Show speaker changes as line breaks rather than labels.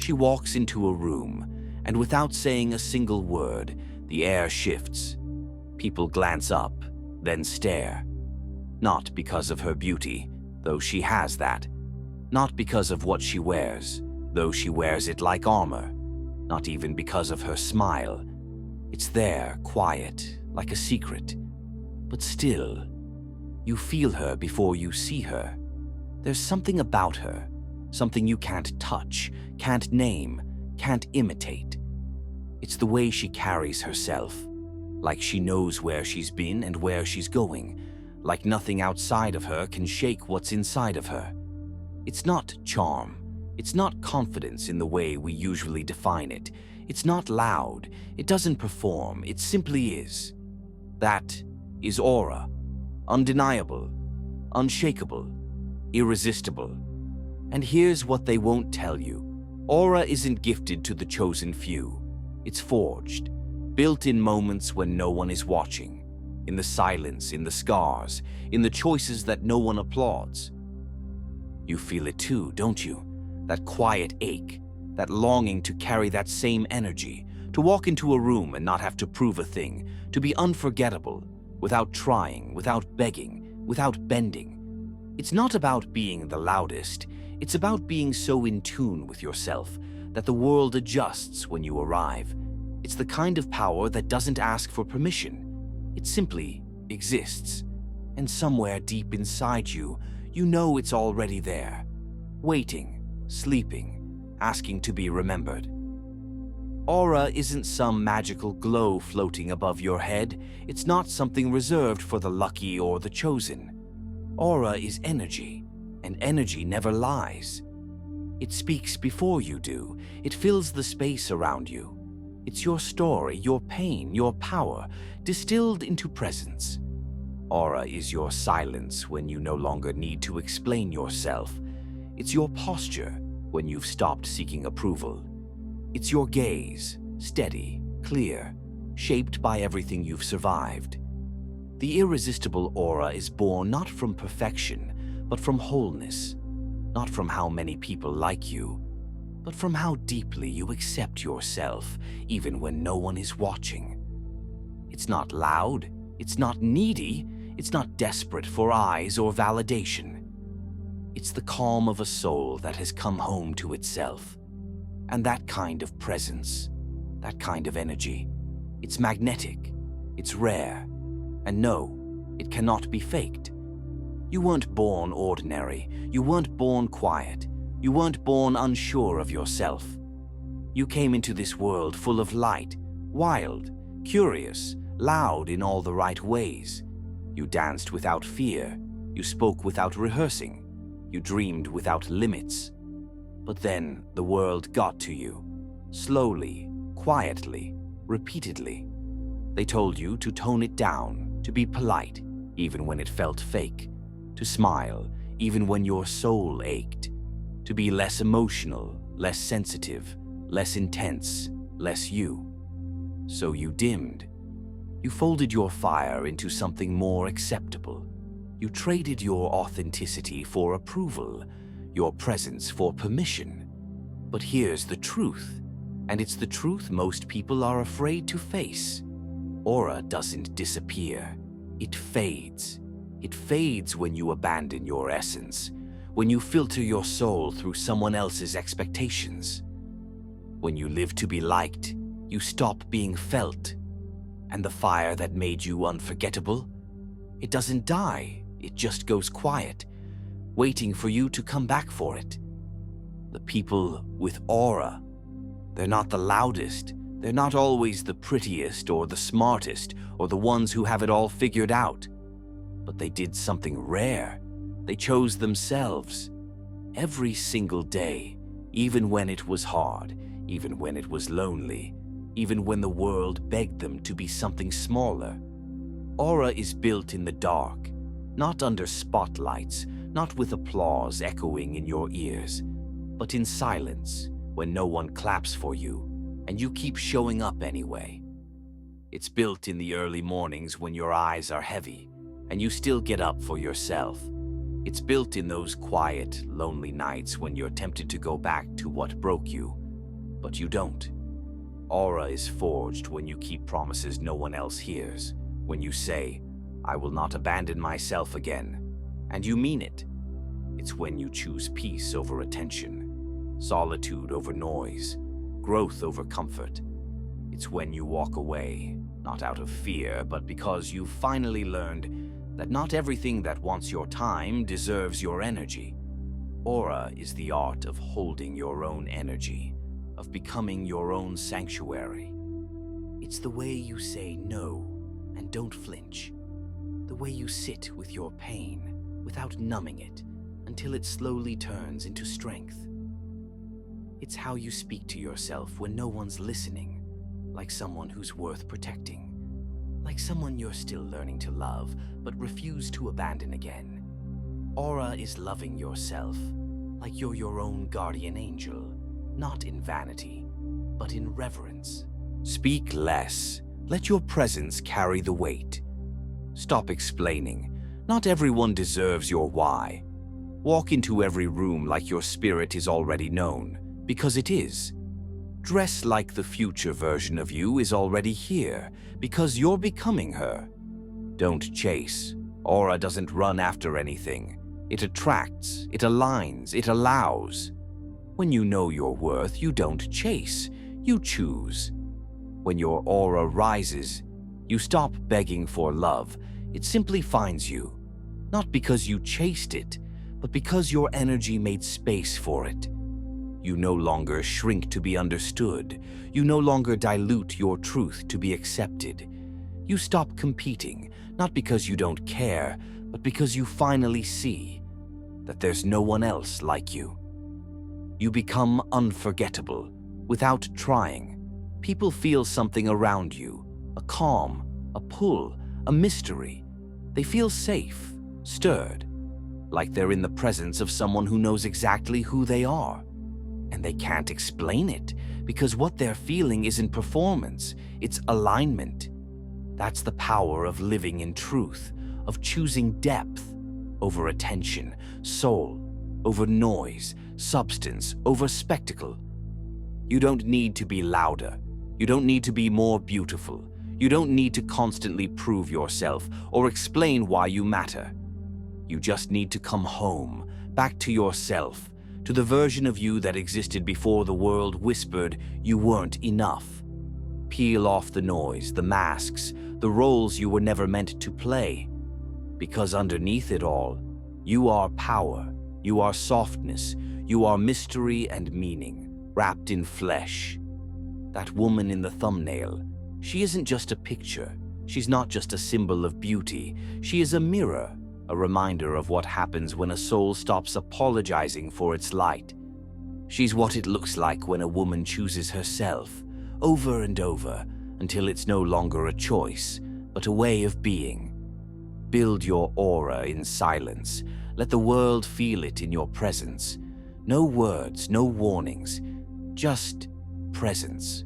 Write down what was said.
She walks into a room, and without saying a single word, the air shifts. People glance up, then stare. Not because of her beauty, though she has that. Not because of what she wears, though she wears it like armor. Not even because of her smile. It's there, quiet, like a secret. But still, you feel her before you see her. There's something about her, something you can't touch, can't name, can't imitate. It's the way she carries herself, like she knows where she's been and where she's going, like nothing outside of her can shake what's inside of her. It's not charm, it's not confidence in the way we usually define it. It's not loud, it doesn't perform, it simply is. That is aura, undeniable, unshakable, irresistible. And here's what they won't tell you. Aura isn't gifted to the chosen few. It's forged, built in moments when no one is watching, in the silence, in the scars, in the choices that no one applauds. You feel it too, don't you? That quiet ache, that longing to carry that same energy, to walk into a room and not have to prove a thing, to be unforgettable, without trying, without begging, without bending. It's not about being the loudest, it's about being so in tune with yourself that the world adjusts when you arrive. It's the kind of power that doesn't ask for permission. It simply exists. And somewhere deep inside you, you know it's already there, waiting, sleeping, asking to be remembered. Aura isn't some magical glow floating above your head. It's not something reserved for the lucky or the chosen. Aura is energy, and energy never lies. It speaks before you do. It fills the space around you. It's your story, your pain, your power, distilled into presence. Aura is your silence when you no longer need to explain yourself. It's your posture when you've stopped seeking approval. It's your gaze, steady, clear, shaped by everything you've survived. The irresistible aura is born not from perfection, but from wholeness. Not from how many people like you, but from how deeply you accept yourself, even when no one is watching. It's not loud, it's not needy, it's not desperate for eyes or validation. It's the calm of a soul that has come home to itself. And that kind of presence, that kind of energy, it's magnetic, it's rare, and no, it cannot be faked. You weren't born ordinary, you weren't born quiet, you weren't born unsure of yourself. You came into this world full of light, wild, curious, loud in all the right ways. You danced without fear, you spoke without rehearsing, you dreamed without limits. But then the world got to you, slowly, quietly, repeatedly. They told you to tone it down, to be polite, even when it felt fake, to smile, even when your soul ached, to be less emotional, less sensitive, less intense, less you. So you dimmed. You folded your fire into something more acceptable. You traded your authenticity for approval, your presence for permission. But here's the truth, and it's the truth most people are afraid to face. Aura doesn't disappear. It fades. It fades when you abandon your essence, when you filter your soul through someone else's expectations. When you live to be liked, you stop being felt. And the fire that made you unforgettable, it doesn't die, it just goes quiet, waiting for you to come back for it. The people with aura, they're not the loudest, they're not always the prettiest or the smartest or the ones who have it all figured out. But they did something rare. They chose themselves. Every single day, even when it was hard, even when it was lonely, even when the world begged them to be something smaller. Aura is built in the dark, not under spotlights, not with applause echoing in your ears, but in silence when no one claps for you and you keep showing up anyway. It's built in the early mornings when your eyes are heavy and you still get up for yourself. It's built in those quiet, lonely nights when you're tempted to go back to what broke you, but you don't. Aura is forged when you keep promises no one else hears, when you say, "I will not abandon myself again," and you mean it. It's when you choose peace over attention, solitude over noise, growth over comfort. It's when you walk away, not out of fear, but because you've finally learned that not everything that wants your time deserves your energy. Aura is the art of holding your own energy, of becoming your own sanctuary. It's the way you say no and don't flinch, the way you sit with your pain without numbing it until it slowly turns into strength. It's how you speak to yourself when no one's listening, like someone who's worth protecting, like someone you're still learning to love but refuse to abandon again. Aura is loving yourself like you're your own guardian angel, not in vanity, but in reverence. Speak less. Let your presence carry the weight. Stop explaining. Not everyone deserves your why. Walk into every room like your spirit is already known, because it is. Dress like the future version of you is already here, because you're becoming her. Don't chase. Aura doesn't run after anything. It attracts, it aligns, it allows. When you know your worth, you don't chase, you choose. When your aura rises, you stop begging for love. It simply finds you, not because you chased it, but because your energy made space for it. You no longer shrink to be understood. You no longer dilute your truth to be accepted. You stop competing, not because you don't care, but because you finally see that there's no one else like you. You become unforgettable without trying. People feel something around you, a calm, a pull, a mystery. They feel safe, stirred, like they're in the presence of someone who knows exactly who they are. And they can't explain it, because what they're feeling isn't performance, it's alignment. That's the power of living in truth, of choosing depth over attention, soul over noise, substance over spectacle. You don't need to be louder. You don't need to be more beautiful. You don't need to constantly prove yourself or explain why you matter. You just need to come home, back to yourself, to the version of you that existed before the world whispered you weren't enough. Peel off the noise, the masks, the roles you were never meant to play. Because underneath it all, you are power, you are softness, you are mystery and meaning, wrapped in flesh. That woman in the thumbnail, she isn't just a picture. She's not just a symbol of beauty. She is a mirror, a reminder of what happens when a soul stops apologizing for its light. She's what it looks like when a woman chooses herself, over and over, until it's no longer a choice, but a way of being. Build your aura in silence. Let the world feel it in your presence. No words, no warnings, just presence.